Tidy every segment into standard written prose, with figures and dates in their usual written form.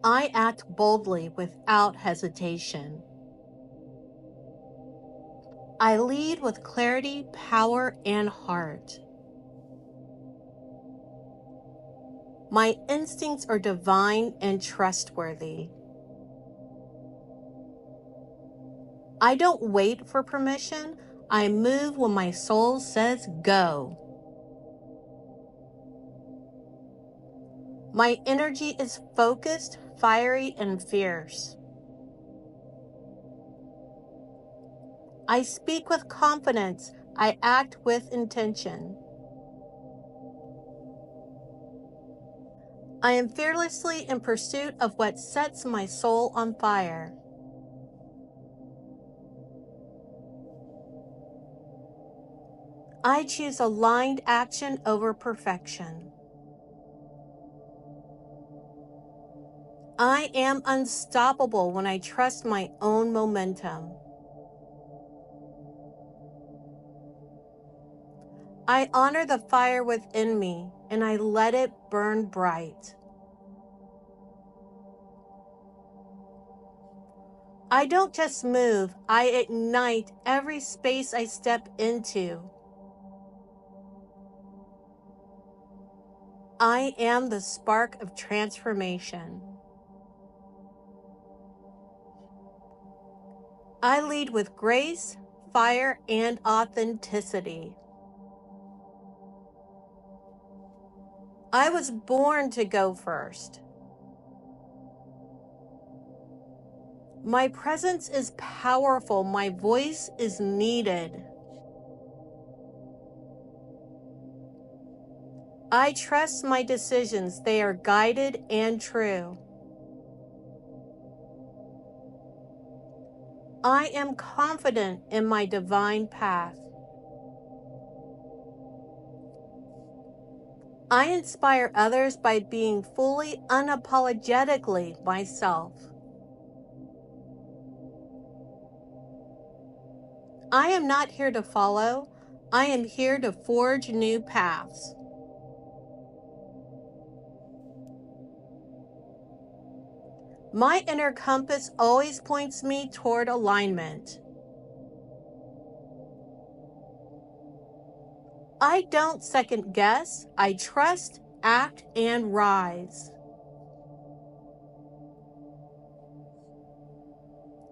I act boldly without hesitation. I lead with clarity, power, and heart. My instincts are divine and trustworthy. I don't wait for permission. I move when my soul says go. My energy is focused, fiery, and fierce. I speak with confidence. I act with intention. I am fearlessly in pursuit of what sets my soul on fire. I choose aligned action over perfection. I am unstoppable when I trust my own momentum. I honor the fire within me and I let it burn bright. I don't just move, I ignite every space I step into. I am the spark of transformation. I lead with grace, fire, and authenticity. I was born to go first. My presence is powerful. My voice is needed. I trust my decisions. They are guided and true. I am confident in my divine path. I inspire others by being fully, unapologetically myself. I am not here to follow. I am here to forge new paths. My inner compass always points me toward alignment. I don't second guess. I trust, act, and rise.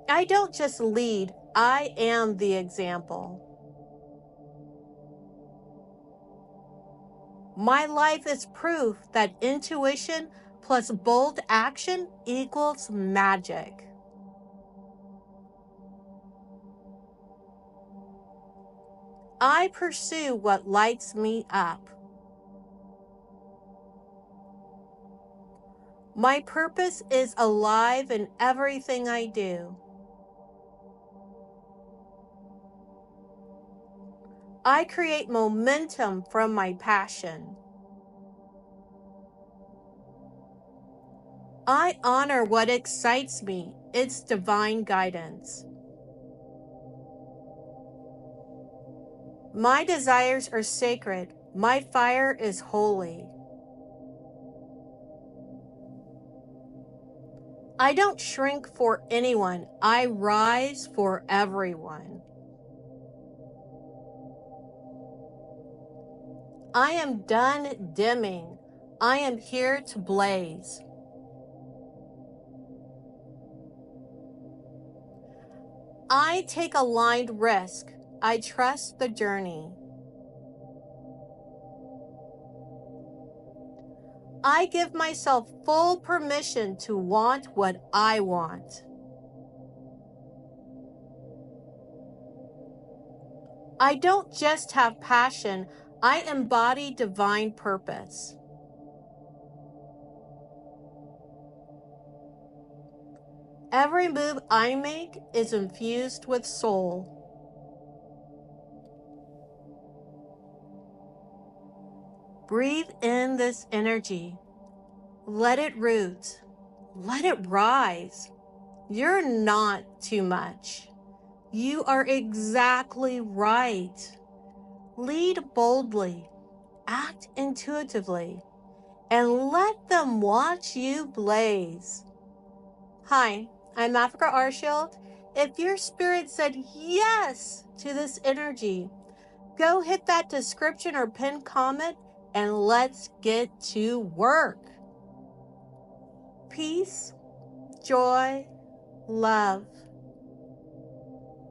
I don't just lead. I am the example. My life is proof that intuition plus bold action equals magic. I pursue what lights me up. My purpose is alive in everything I do. I create momentum from my passion. I honor what excites me. It's divine guidance. My desires are sacred. My fire is holy. I don't shrink for anyone. I rise for everyone. I am done dimming. I am here to blaze. I take aligned risk. I trust the journey. I give myself full permission to want what I want. I don't just have passion, I embody divine purpose. Every move I make is infused with soul. Breathe in this energy. Let it root. Let it rise. You're not too much. You are exactly right. Lead boldly, act intuitively, and let them watch you blaze. Hi, I'm Africa Archield. If your spirit said yes to this energy, go hit that description or pinned comment and let's get to work. Peace, joy, love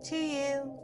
to you.